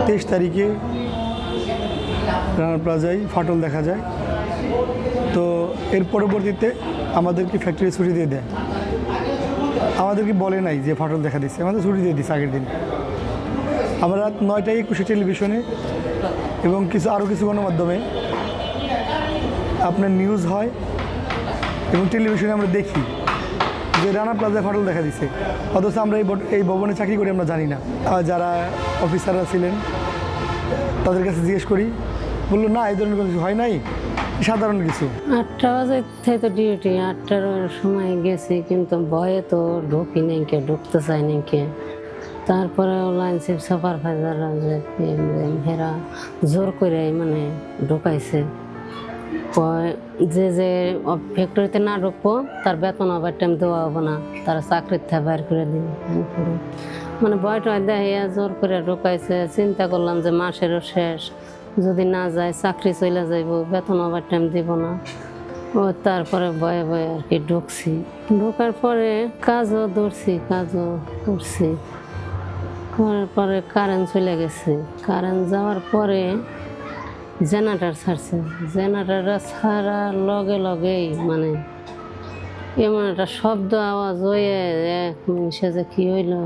23 তারিখে রানা প্লাজায় ফাটল দেখা যায়। তো এর পরবর্তীতে আমাদেরকে ফ্যাক্টরি ছুটি দিয়ে দেয়। আমাদেরকে বলে নাই যে ফাটল দেখা দিচ্ছে, আমাদের ছুটি দিয়ে দিচ্ছে আগের দিন। আমরা রাত 9টায় 21 টেলিভিশনে এবং আরও কিছু গণমাধ্যমে আপনার নিউজ হয় এবং টেলিভিশনে আমরা দেখি যে রানা প্লাজায় ফাটল দেখা দিচ্ছে, অথচ আমরা এই ভবনে চাকরি করি, আমরা জানি না। যারা অফিসাররা ছিলেন তাদের কাছে জিজ্ঞেস করি, বললো না এই ধরনের কোনো কিছু হয় নাই, সাধারণ কিছু। 8টা বাজে থেকে তো ডিউটি, 8টার সময় গেছি, কিন্তু ভয়ে তো ঢুকি নেই, কে ঢুকতে চাই নেই কে। তারপরে লাইন চিফ সুপারভাইজাররা যে হেরা জোর করে মানে ঢুকাইছে, যে ফ্যাক্টরিতে না ঢুকবো তার বেতন ওভার টাইম দেওয়া হবো না, তারা চাকরির থেকে বাইর করে দিন। মানে ভয়টা দেখাইয়া জোর করে ঢুকাইছে। চিন্তা করলাম যে মাসেরও শেষ, যদি না যায় চাকরি চলে যাইব, বেতন ওভার টাইম দিব না। ও তারপরে ভয়ে ভয়ে আর কি ঢুকছি। ঢোকার পরে কাজও ধরছি, কাজও করছি। করার পরে কারেন্ট চলে গেছে। কারেন্ট যাওয়ার পরে জেনারেটর ছাড়ছে। জেনারেটরটা ছাড়ার লগে লগেই মানে এমন একটা শব্দ আওয়াজ হয়ে এক মিনিটে যে কী হইলো,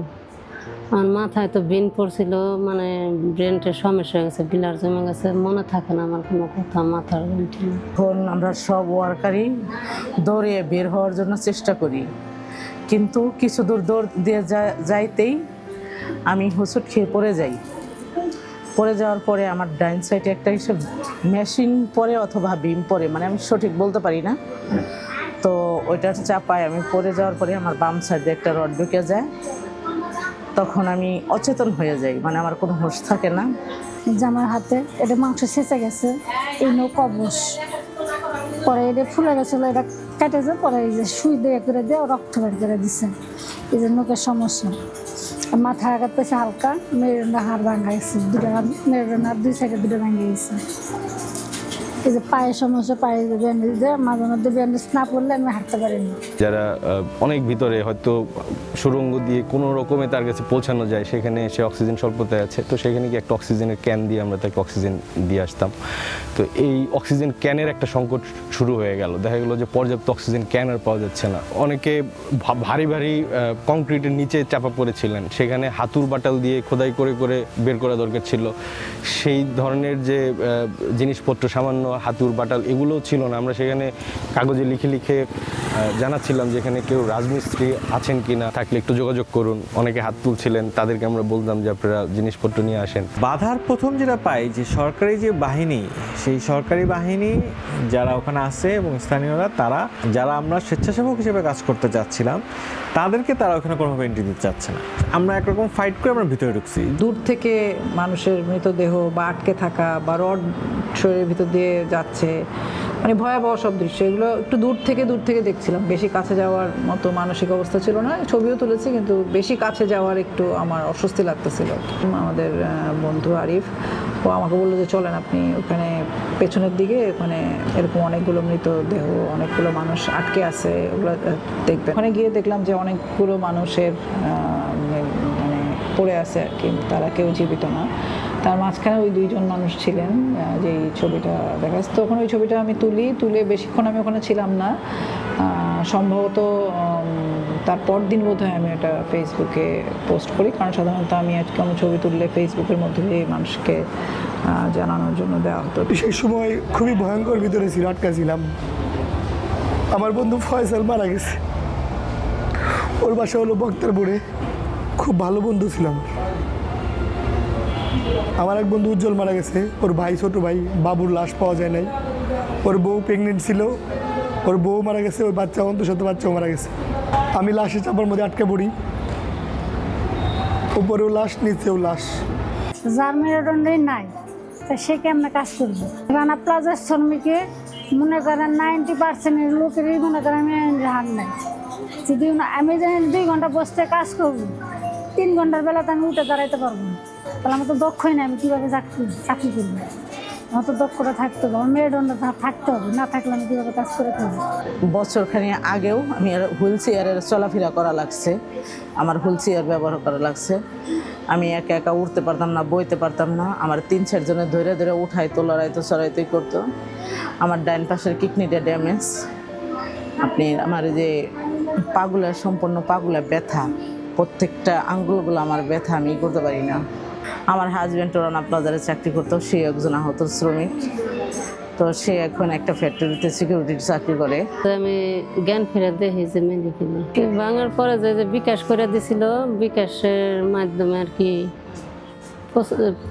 আমার মাথায় তো বিন পড়ছিল, মানে ব্রেনটা সমস্যা হয়ে গেছে, বিলার জমে গেছে, মনে থাকে না আমার কোনো কথা, মাথার এখন আমরা সব ওয়ার্কারই দৌড়ে বের হওয়ার জন্য চেষ্টা করি, কিন্তু কিছু দূর দৌড় দিয়ে যাইতেই আমি হোঁচট খেয়ে পড়ে যাই। পড়ে যাওয়ার পরে আমার ডাইন সাইডে একটা হিসেব মেশিন পরে অথবা বিম পরে, মানে আমি সঠিক বলতে পারি না। তো ওইটার চাপায় আমি পড়ে যাওয়ার পরে আমার বাম সাইডে একটা রড ঢুকে যায়। তখন আমি অচেতন হয়ে যাই, মানে আমার কোনো হোশ থাকে না। জামার হাতে এটা মাংস ছেঁচে গেছে, এই নো কবস পরে এটা ফুলে গেছিলো, এটা কেটে যায়, পরে এই যে সুই দিয়ে করে দিয়ে রক্ত বের করে দিচ্ছে। এই যে নোকের সমস্যা, মাথা আঘাত পেয়েছে হালকা, মেরুদণ্ড হাড় ভাঙা গেছে, দুটো মেরুদণ্ড দুই সাইডে দুটো ভেঙে গেছে। এই যে পায়ের সমস্যা, পায়ে ব্যান্ডেজ দেয়, মাঝে মধ্যে ব্যান্ডেজ না পড়লে আমি হাঁটতে পারিনি। যারা অনেক ভিতরে হয়তো সুড়ঙ্গ দিয়ে কোনো রকমে তার কাছে পৌঁছানো যায়, সেখানে সে অক্সিজেন স্বল্পতায় আছে, তো সেখানে গিয়ে একটা অক্সিজেনের ক্যান দিয়ে আমরা তাকে অক্সিজেন দিয়ে আসতাম। তো এই অক্সিজেন ক্যানের একটা সংকট শুরু হয়ে গেল। দেখা গেলো যে পর্যাপ্ত অক্সিজেন ক্যান আর পাওয়া যাচ্ছে না। অনেকে ভারী ভারী কংক্রিটের নিচে চাপা পড়েছিলেন, সেখানে হাতুড় বাটাল দিয়ে খোদাই করে করে বের করা দরকার ছিল। সেই ধরনের যে জিনিসপত্র, সামান্য হাতুড় বাটাল, এগুলোও ছিল না। আমরা সেখানে কাগজে লিখে লিখে জানাচ্ছিলাম যে এখানে কেউ রাজমিস্ত্রি আছেন কি না, থাকলে একটু যোগাযোগ করুন। অনেকে হাত তুলছিলেন, তাদেরকে আমরা বলতাম যে আপনারা জিনিসপত্র নিয়ে আসেন। বাধার প্রথম যেটা পাই যে সরকারি যে বাহিনী, সেই সরকারি বাহিনী যারা ওখানে আছে এবং স্থানীয়রা, তারা যারা আমরা স্বেচ্ছাসেবক হিসেবে কাজ করতে চাচ্ছিলাম, তাদেরকে তারা ওখানে কোনোভাবে এন্ট্রি দিতে চাচ্ছে না। আমরা একরকম ফাইট করে আমরা ভিতরে ঢুকছি। দূর থেকে মানুষের মৃতদেহ বা আটকে থাকা বা রড শরীরের ভিতর দিয়ে যাচ্ছে, মানে ভয়াবহ সব দৃশ্য, এগুলো একটু দূর থেকে দেখছিলাম। বেশি কাছে যাওয়ার মতো মানসিক অবস্থা ছিল না। ছবিও তুলেছি, কিন্তু বেশি কাছে যাওয়ার একটু আমার অস্বস্তি লাগতেছিল। আমাদের বন্ধু আরিফ, ও আমাকে বললো যে চলেন আপনি ওখানে পেছনের দিকে, ওখানে এরকম অনেকগুলো মৃতদেহ, অনেকগুলো মানুষ আটকে আছে, ওগুলো দেখবেন। ওখানে গিয়ে দেখলাম যে অনেকগুলো মানুষের মানে পড়ে আছে আর কি, তারা কেউ জীবিত না। তার মাঝখানে ওই দুইজন মানুষ ছিলেন, যেই ছবিটা দেখা যাচ্ছে। তখন ওই ছবিটা আমি তুলে বেশিক্ষণ আমি ওখানে ছিলাম না, সম্ভবত তারপর দিন বোধহয় আমি এটা ফেসবুকে পোস্ট করি, কারণ সাধারণত আমি কোনো ছবি তুললে ফেসবুকের মধ্যে দিয়ে মানুষকে জানানোর জন্য দেওয়া হতো। সেই সময় খুবই ভয়ঙ্কর ভিতরে ছিল, আটকা ছিলাম। আমার বন্ধু ফয়সাল মারা গেছে, ওর বাসা হলো বক্তারপুরে, খুব ভালো বন্ধু ছিলাম। আমার এক বন্ধু উজ্জ্বল মারা গেছে, ওর ভাই, ছোট ভাই বাবুর লাশ পাওয়া যায় নাই। ওর বউ প্রেগনেন্ট ছিল, ওর বউ মারা গেছে, ওই বাচ্চা অন্তঃসত্ত্ব বাচ্চাও মারা গেছে। আমি লাশের চাপার মধ্যে আটকে পড়ি, উপরেও লাশ, নিচেও লাশ। যার মেরুদণ্ডই নাই তা সে কেমন কাজ করবে? রানা প্লাজার শ্রমিকে মনে করেন 90% লোকেরই মনে করেন আমি হার নাই। যদি আমি জানি 2 ঘন্টা বসতে কাজ করবো, 3 ঘন্টার বেলাতে আমি উঠে দাঁড়াইতে পারবো না, তাহলে আমার তো দক্ষই না, আমি কীভাবে চাকরি করবো? আমার তো দক্ষতা থাকতে হবে, আমার মেরুদণ্ড থাকতে হবে, না থাকলে আমি কীভাবে কাজ করে খাবো। বছরখানি আগেও আমি হুইল চেয়ারের চলাফেরা করা লাগছে, আমার হুইল চেয়ার ব্যবহার করা লাগছে। আমি একা একা উঠতে পারতাম না, বইতে পারতাম না, আমার 3-4 জনে ধরে ধরে উঠাইতো, লড়াইতো, চড়াইতোই করতো। আমার ডাইন পাশের কিডনিটা ড্যামেজ। আমার এই যে পাগুলা, সম্পূর্ণ পাগুলা ব্যথা, প্রত্যেকটা আঙ্গুলগুলো আমার ব্যথা, আমি করতে পারি না। আমার হাজব্যান্ড রানা প্লাজারে চাকরি করতো, সে একজন আহত শ্রমিক, তো সে এখন একটা ফ্যাক্টরিতে সিকিউরিটির চাকরি করে। তো আমি জ্ঞান ফেরে দেখি যে মেডিকেলে ভাঙার পরে যে বিকাশ করে দিছিল, বিকাশের মাধ্যমে আর কি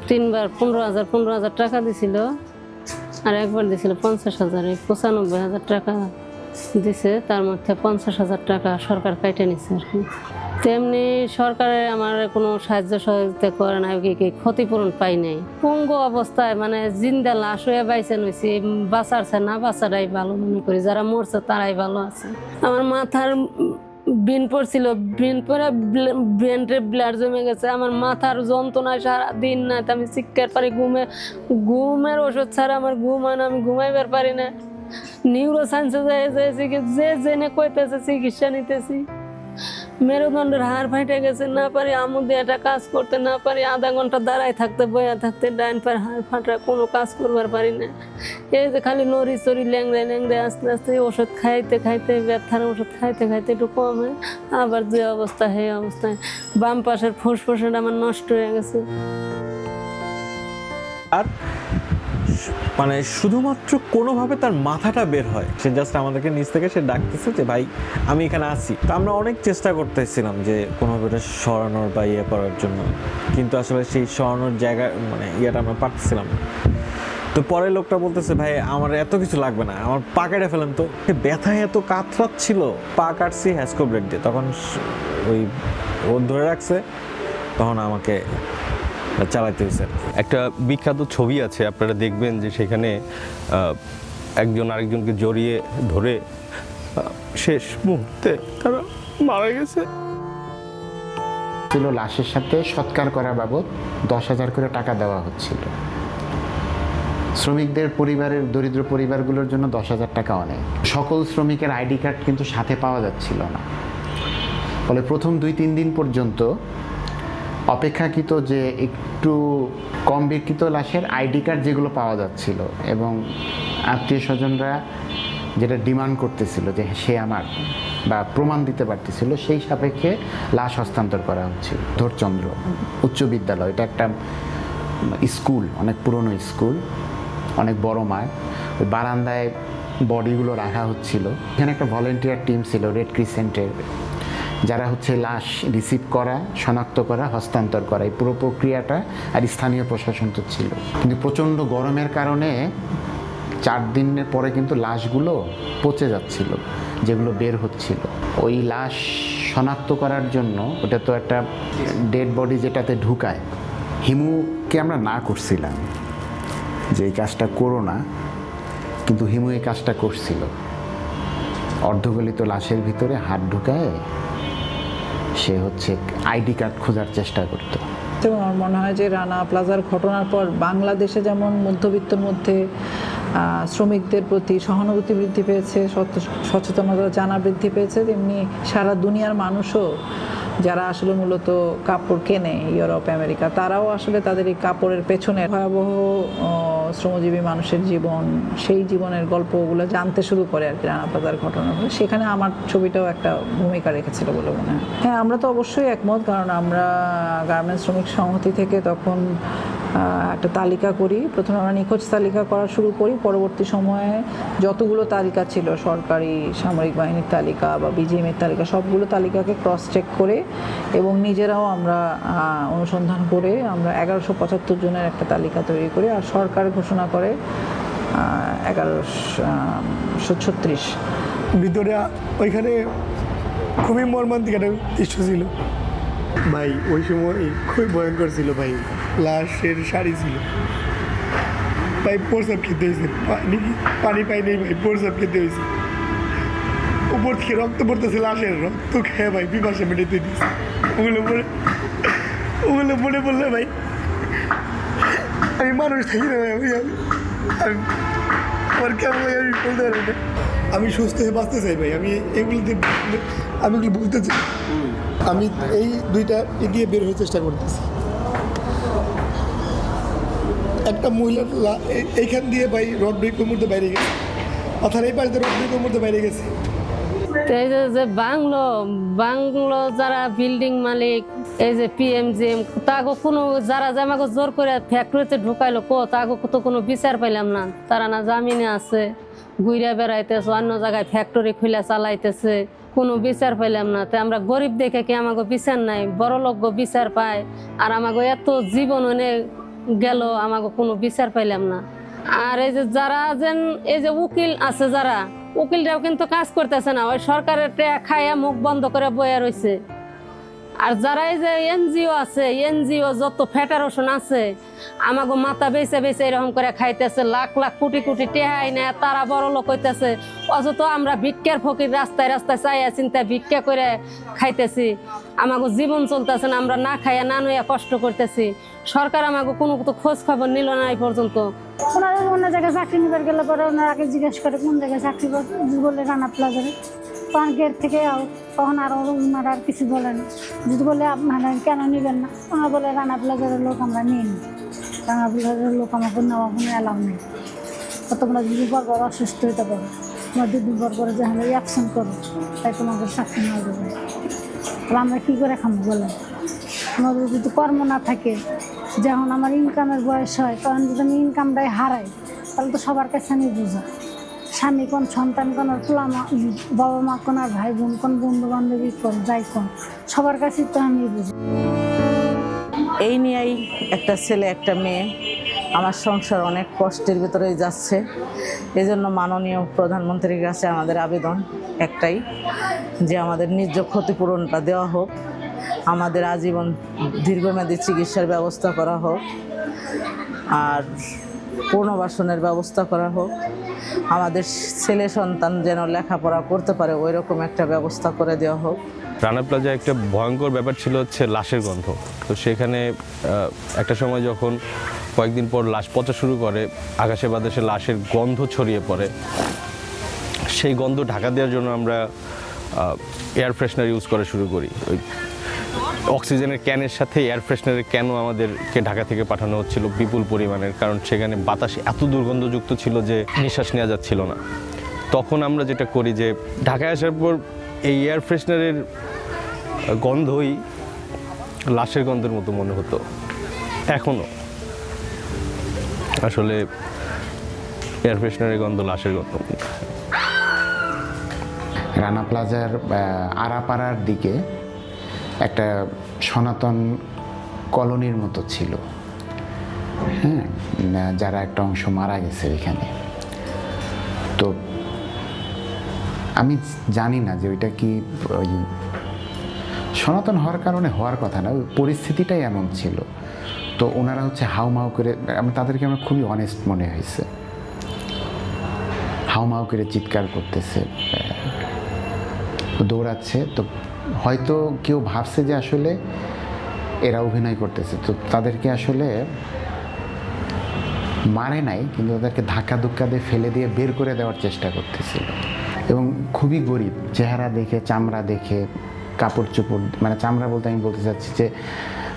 3বার 15,000 টাকা দিছিল, আর একবার দিছিল 50,000, 95,000 টাকা দিছে। তার মধ্যে 50,000 টাকা সরকার কেটে নিছে আর কি। তেমনি সরকারে আমার কোনো সাহায্য সহযোগিতা করে না, কি ক্ষতিপূরণ পাই নাই। পঙ্গু অবস্থায় মানে জিন্দা লাশ হয়ে বাইসে নইছি, বাঁচারছে না বাঁচারাই ভালো মনে করি, যারা মরছে তারাই ভালো আছে। আমার মাথার ব্রেন পড়ছিল, ব্রেন পরে ব্রেনটে ব্লাড জমে গেছে, আমার মাথার যন্ত্রণায় সারা দিন না আমি চিৎকার পারি, ঘুমের ওষুধ ছাড়া আমার ঘুম হয় না, আমি ঘুমাইবার পারি না। নিউরো সায়েন্সে যে জেনে কইতেছে চিকিৎসা নিতেছি, মেরুদণ্ডের হাড় ফাইটে গেছে, না পারি আমুদে একটা কাজ করতে, না পারি আধা ঘন্টা দাঁড়ায় থাকতে, বয়া থাকতে, ডাইন পায়ের হাড় ফাটা, কোনো কাজ করবার পারি না। এই যে খালি নড়ি চড়ি ল্যাংড়ায় ল্যাংড়ায় আস্তে আস্তে ওষুধ খাইতে খাইতে, ব্যথার ওষুধ খাইতে খাইতে একটু কমে, আবার যে অবস্থা সেই অবস্থায় বাম পাশের ফুসফুসটা আমার নষ্ট হয়ে গেছে। আর মানে শুধুমাত্র কোনোভাবে তার মাথাটা বের হয়, সে জাস্ট আমাদেরকে নিচ থেকে সে ডাকতেছে যে ভাই আমি এখানে আছি। তো আমরা অনেক চেষ্টা করতেছিলাম যে কোনোভাবে ওটা সরানোর বা ইয়ে করার জন্য, কিন্তু আসলে সেই সরানোর জায়গা মানে ইয়েটা আমরা পারতেছিলাম না। তো পরে লোকটা বলতেছে ভাই আমার এত কিছু লাগবে না, আমার পা কেটে ফেলেন তো। ব্যথায় এত কাতরাচ্ছিল, পা কাটছি হ্যাসকো ব্লেড দিয়ে, তখন ওই ও ধরে রাখছে, তখন আমাকে চালাইতে হয়েছে। একটা বিখ্যাত ছবি আছে, আপনারা দেখবেন যে সেখানে একজন আরেকজনকে জড়িয়ে ধরে শেষ মুহূর্তে তারা মারা গেছে। ছিল লাশের সাথে সৎকার করা বাবদ 10,000 করে টাকা দেওয়া হচ্ছিল। শ্রমিকদের পরিবারের, দরিদ্র পরিবারগুলোর জন্য 10,000 টাকা অনেক। সকল শ্রমিকের আইডি কার্ড কিন্তু সাথে পাওয়া যাচ্ছিল না, ফলে প্রথম 2-3 দিন পর্যন্ত অপেক্ষাকৃত যে একটু কম বিকৃত লাশের আইডি কার্ড যেগুলো পাওয়া যাচ্ছিল, এবং আত্মীয় স্বজনরা যেটা ডিমান্ড করতেছিল যে সে আমার, বা প্রমাণ দিতে পারতেছিল, সেই সাপেক্ষে লাশ হস্তান্তর করা হচ্ছিল। ধরচন্দ্র উচ্চ বিদ্যালয়, এটা একটা স্কুল, অনেক পুরনো স্কুল, অনেক বড় মাঠ, ওই বারান্দায় বডিগুলো রাখা হচ্ছিল। এখানে একটা ভলেন্টিয়ার টিম ছিল রেড ক্রিসেন্টের, যারা হচ্ছে লাশ রিসিভ করা, শনাক্ত করা, হস্তান্তর করা, এই পুরো প্রক্রিয়াটা আর স্থানীয় প্রশাসন তো ছিল। কিন্তু প্রচণ্ড গরমের কারণে 4 দিনের পরে কিন্তু লাশগুলো পচে যাচ্ছিল, যেগুলো বের হচ্ছিল। ওই লাশ শনাক্ত করার জন্য, ওটা তো একটা ডেড বডি যেটাতে ঢুকায়, হিমুকে আমরা না করছিলাম যে এই কাজটা করো না, কিন্তু হিমু এই কাজটা করছিল। অর্ধগলিত লাশের ভিতরে হাত ঢুকায় সে হচ্ছে আইডি কার্ড খোঁজার চেষ্টা করতো। এবং আমার মনে হয় যে রানা প্লাজার ঘটনার পর বাংলাদেশে যেমন মধ্যবিত্তর মধ্যে শ্রমিকদের প্রতি সহানুভূতি বৃদ্ধি পেয়েছে, সচেতনতা জানা বৃদ্ধি পেয়েছে, তেমনি সারা দুনিয়ার মানুষও যারা আসলে মূলত কাপড় কেনে ইউরোপ আমেরিকা, তারাও আসলে তাদের এই কাপড়ের পেছনে ভয়াবহ শ্রমজীবী মানুষের জীবন, সেই জীবনের গল্পগুলো জানতে শুরু করে আর কি রানা প্লাজার ঘটনাগুলো। সেখানে আমার ছবিটাও একটা ভূমিকা রেখেছিল বলে মনে হয়। হ্যাঁ, আমরা তো অবশ্যই একমত, কারণ আমরা গার্মেন্টস শ্রমিক সংহতি থেকে তখন একটা তালিকা করি। প্রথমে আমরা নিখোঁজ তালিকা করা শুরু করি, পরবর্তী সময়ে যতগুলো তালিকা ছিল, সরকারি সামরিক বাহিনীর তালিকা বা বিজিএমের তালিকা, সবগুলো তালিকাকে ক্রস চেক করে এবং নিজেরাও আমরা অনুসন্ধান করে আমরা 1175 জনের একটা তালিকা তৈরি করি, আর সরকার ঘোষণা করে 1136। ভিতরে ওইখানে খুবই মর্মান্তিক একটা দৃশ্য ছিল ভাই, ওই সময় খুবই ভয়ঙ্কর ছিল ভাই। লাশের শাড়ি ছিল ভাই, প্রসাব খেতে হয়েছে, পানি পাই নেই ভাই, প্রসাব খেতে হয়েছে, উপর থেকে রক্ত পড়তেছে, লাশের রক্ত খেয়ে ভাই পিপাসা মেটাতে দিয়েছে। ওগুলো মনে পড়লে ভাই আমি মানুষ থাকি না ভাই, আমার কেমন লাগে আমি বলতে পারি না। আমি সুস্থ হয়ে বাঁচতে চাই ভাই, আমি এগুলোতে আমি এগুলো বুঝতে চাই। আমি এই দুইটা এগিয়ে বের হওয়ার চেষ্টা করতেছি। একটা মহিলার এইখান দিয়ে ভাই রড ব্রেকের মধ্যে বাইরে গেছে, অর্থাৎ এই বাড়িতে রড ব্রেকের মধ্যে বাইরে গেছে। তো এই যে বাংলো যারা বিল্ডিং মালিক, এই যে PMGM, তাকে কোনো যারা যে আমাকে জোর করে ফ্যাক্টরিতে ঢুকাইলো তাকে তো কোনো বিচার পাইলাম না। তারা না জামিনে আছে, ঘুরে বেড়াইতেছে, অন্য জায়গায় ফ্যাক্টরি খুলে চালাইতেছে, কোনো বিচার পাইলাম না। তো আমরা গরিব দেখে কি আমাকে বিচার নাই, বড় লোক বিচার পায়, আর আমাকে এত জীবন এনে গেল, আমাকে কোনো বিচার পাইলাম না। আর এই যে যারা যেন এই যে উকিল আছে, যারা উকিলরাও কিন্তু কাজ করতেছে না, ওই সরকারের টাকা খাইয়া মুখ বন্ধ করে বয়ে রয়েছে। আর যারা এই যে NGO আছে, NGO যত ফেডারেশন আছে, আমাকে মাথা বেছে বেছে এরকম করে খাইতেছে, লাখ লাখ কোটি কোটি টেহাই না, তারা বড় লোক হইতেছে, অথচ আমরা ভিক্ষার ফকির রাস্তায় রাস্তায় চাইয়া চিন্তা ভিক্ষা করে খাইতেছি। আমাকে জীবন চলতেছে না, আমরা না খাইয়া না নুইয়া কষ্ট করতেছি। সরকার আমাকে কোনো খোঁজ খবর নিল না এই পর্যন্ত। ওনারা অন্য জায়গায় চাকরি নিবার গেলে পরে ওনারা আগে জিজ্ঞেস করে কোন জায়গায় চাকরি বলে রানা প্লাজারে, তখন গেট থেকে আউট, তখন আর ওনারা আর কিছু বলেন। যদি বলে আপনারা কেন নেবেন না, ওনারা বলে রানা প্লাজারের লোক আমরা নিই নি, রানা প্লাজারের লোক আমাকে নেওয়া কোনো অ্যালাউ নেই। তো তোমরা যদি পরপর অসুস্থ হইতে পারো, তোমার 2 দিন পর পরে যখন অ্যাকশন করো, তাই তোমাদের চাকরি নেওয়া যাবে। তাহলে আমরা কী করে খাবো বলেন? আমাদের যদি কর্ম না থাকে, যখন আমার ইনকামের বয়স হয়, তখন যদি আমি ইনকামটাই হারাই, তাহলে তো সবার কাছে আমি বুঝা, স্বামী কোন, সন্তান কোন, বাবা মা কোন, আর ভাই বোন কোন, বন্ধু বান্ধবী কোন, যাই কোন, সবার কাছেই তো আমি বুঝি। এই নিয়েই একটা ছেলে একটা মেয়ে, আমার সংসার অনেক কষ্টের ভিতরেই যাচ্ছে। এই জন্য মাননীয় প্রধানমন্ত্রীর কাছে আমাদের আবেদন একটাই, যে আমাদের ন্যায্য ক্ষতিপূরণটা দেওয়া হোক, আমাদের আজীবন দীর্ঘমেয়াদী চিকিৎসার ব্যবস্থা করা হোক, আর পুনর্বাসনের ব্যবস্থা করা হোক, আমাদের ছেলে সন্তান যেন লেখাপড়া করতে পারে ওই রকম একটা ব্যবস্থা করে দেওয়া হোক। রানা প্লাজা একটা ভয়ঙ্কর ব্যাপার ছিল হচ্ছে লাশের গন্ধ। তো সেখানে একটা সময় যখন কয়েকদিন পর লাশ পচা শুরু করে, আকাশে বাতাসে লাশের গন্ধ ছড়িয়ে পড়ে, সেই গন্ধ ঢাকা দেওয়ার জন্য আমরা এয়ার ফ্রেশনার ইউজ করা শুরু করি। ওই অক্সিজেনের ক্যানের সাথে এয়ার ফ্রেশনারের ক্যানও আমাদেরকে ঢাকা থেকে পাঠানো হচ্ছিল বিপুল পরিমাণের, কারণ সেখানে বাতাস এত দুর্গন্ধযুক্ত ছিল যে নিঃশ্বাস নেওয়া যাচ্ছিল না। তখন আমরা যেটা করি যে ঢাকায় আসার পর এই এয়ার ফ্রেশনারের গন্ধই লাশের গন্ধের মতো মনে হতো। এখনও আসলে এয়ার ফ্রেশনারের গন্ধ লাশের গন্ধ। রানা প্লাজার আড়াপাড়ার দিকে একটা সনাতন কলোনির মতো ছিল, হ্যাঁ, যারা একটা অংশ মারা গেছে এখানে। তো আমি জানি না যে ওইটা কি ওই সনাতন হওয়ার কারণে হওয়ার কথা না, ওই পরিস্থিতিটাই এমন ছিল। তো ওনারা হচ্ছে হাউমাউ করে, তাদেরকে আমার খুবই অনেস্ট মনে হয়েছে, হাউমাউ করে চিৎকার করতেছে, দৌড়াচ্ছে। তো হয়তো কেউ ভাবছে যে আসলে এরা অভিনয় করতেছে, তো তাদেরকে আসলে মারে নাই, কিন্তু তাদেরকে ধাক্কা ধুক্কা দিয়ে ফেলে দিয়ে বের করে দেওয়ার চেষ্টা করতেছিল। এবং খুবই গরিব, চেহারা দেখে, চামড়া দেখে, কাপড় চোপড়, মানে চামড়া বলতে আমি বলতে চাচ্ছি যে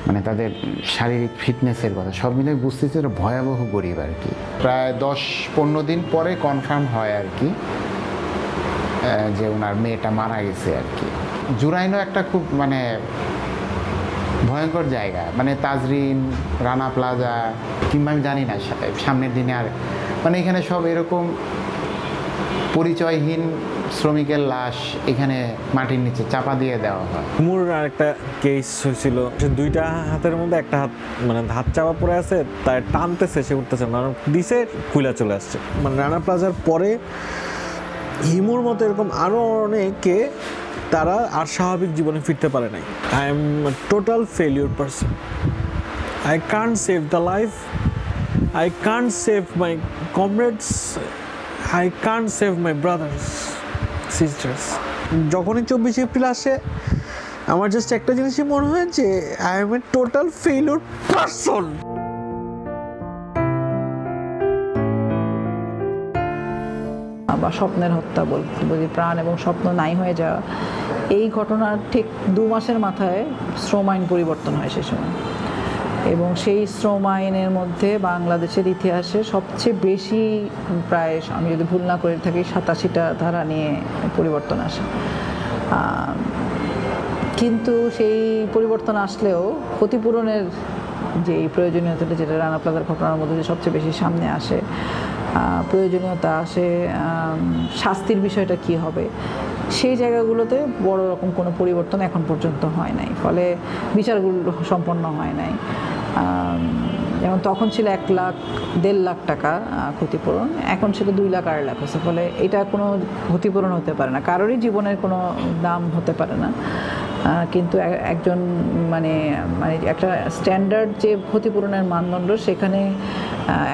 মানে তাদের শারীরিক ফিটনেসের কথা সব মিলে বুঝতেছি ওরা ভয়াবহ গরিব আর কি। প্রায় 10-15 দিন পরে কনফার্ম হয় আর কি যে ওনার মেয়েটা মারা গেছে আর কি। জুরাইনও একটা খুব মানে ভয়ঙ্কর জায়গা, মানে তাজরিন, রানা প্লাজা, কিংবা আমি জানি না সামনের দিনে আর মানে এখানে সব এরকম পরিচয়হীন শ্রমিকের লাশ এখানে মাটির নিচে চাপা দিয়ে দেওয়া হয়। হিমুর আরেকটা কেস হয়েছিল, সে 2টা হাতের মধ্যে একটা হাত মানে হাত চাপা পড়ে আছে, তাই টানতেছে, সে উঠতেছে না, দিছে খুইলা চলে আসছে। মানে রানা প্লাজার পরে হিমুর মতো এরকম আরও অনেকে তারা আর স্বাভাবিক জীবনে ফিরতে পারে নাই। I am total failure person. I can't save the life, I can't save my comrades, I can't save my brothers sisters. যখনই 24 এপ্রিল আসে আমার জাস্ট একটা জিনিসই মনে হয় যে I M A total failure person. বা স্বপ্নের হত্যা বলি, প্রাণ এবং স্বপ্ন নাই হয়ে যাওয়া, এই ঘটনার ঠিক 2 মাসের মাথায় শ্রম আইন পরিবর্তন হয় সে সময়। এবং সেই শ্রম আইনের মধ্যে বাংলাদেশের ইতিহাসে সবচেয়ে বেশি, প্রায় আমি যদি ভুল না করে থাকি 87টা ধারা নিয়ে পরিবর্তন আসে। কিন্তু সেই পরিবর্তন আসলেও ক্ষতিপূরণের যে প্রয়োজনীয়তাটা, যেটা রানা প্লাজার ঘটনার মধ্যে যে সবচেয়ে বেশি সামনে আসে, প্রয়োজনীয়তা আসে, শাস্তির বিষয়টা কি হবে, সেই জায়গাগুলোতে বড় রকম কোনো পরিবর্তন এখন পর্যন্ত হয় নাই, ফলে বিচারগুলো সম্পন্ন হয় নাই। যেমন তখন ছিল 1 লাখ 1.5 লাখ টাকা ক্ষতিপূরণ, এখন সেটা 2 লাখ 2.5 লাখ হচ্ছে, ফলে এটা কোনো ক্ষতিপূরণ হতে পারে না, কারোরই জীবনের কোনো দাম হতে পারে না। কিন্তু একজন মানে একটা স্ট্যান্ডার্ড যে ক্ষতিপূরণের মানদণ্ড, সেখানে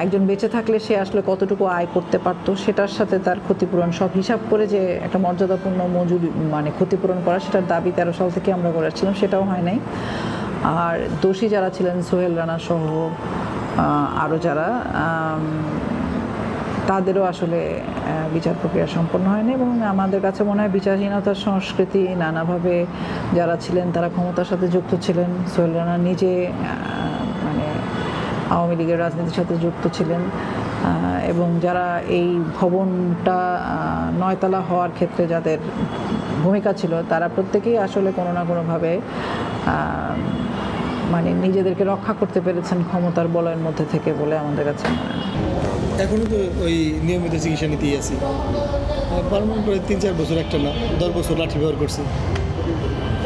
একজন বেঁচে থাকলে সে আসলে কতটুকু আয় করতে পারতো সেটার সাথে তার ক্ষতিপূরণ সব হিসাব করে যে একটা মর্যাদাপূর্ণ মজুরি মানে ক্ষতিপূরণ করা, সেটার দাবি 13 সাল থেকে আমরা করেছিলাম, সেটাও হয় নাই। আর দোষী যারা ছিলেন সোহেল রানা সহ আরও যারা, তাদেরও আসলে বিচার প্রক্রিয়া সম্পন্ন হয়নি। এবং আমাদের কাছে মনে হয় বিচারহীনতার সংস্কৃতি নানাভাবে যারা ছিলেন তারা ক্ষমতার সাথে যুক্ত ছিলেন। সোহেল রানা নিজে মানে আওয়ামী লীগের রাজনীতির সাথে যুক্ত ছিলেন, এবং যারা এই ভবনটা 9 তলা হওয়ার ক্ষেত্রে যাদের ভূমিকা ছিল, তারা প্রত্যেকেই আসলে কোনো না কোনোভাবে মানে নিজেদেরকে রক্ষা করতে পেরেছেন ক্ষমতার বলয়ের মধ্যে থেকে বলে আমাদের কাছে মনে হয়। এখনও তো ওই নিয়মিত চিকিৎসা নিতেই আছি, পারমানেন্ট প্রায় 3-4 বছর, একটা না 10 বছর লাঠি ব্যবহার করছি,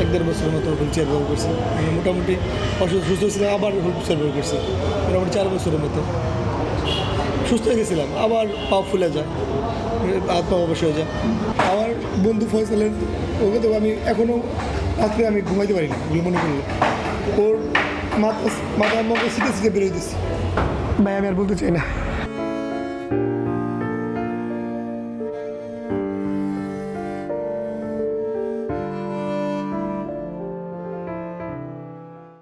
1-1.5 বছরের মতো হুইল চেয়ার ব্যবহার করছি, মানে মোটামুটি সুস্থ ছিলাম, আবার হুইল চেয়ার ব্যবহার করছি, মোটামুটি 4 বছরের মতো সুস্থ হয়ে গেছিলাম, আবার পা ফুলে যায়, হাত পা অবশ্য হয়ে যায়। আমার বন্ধু ফয়সালের, ওকে তো আমি এখনও রাত্রে আমি ঘুমাইতে পারি না, মনে করলে ওর মাথা সিটে সিটে বেরোয় দিচ্ছি। ভাই আমি আর বলতে চাই না।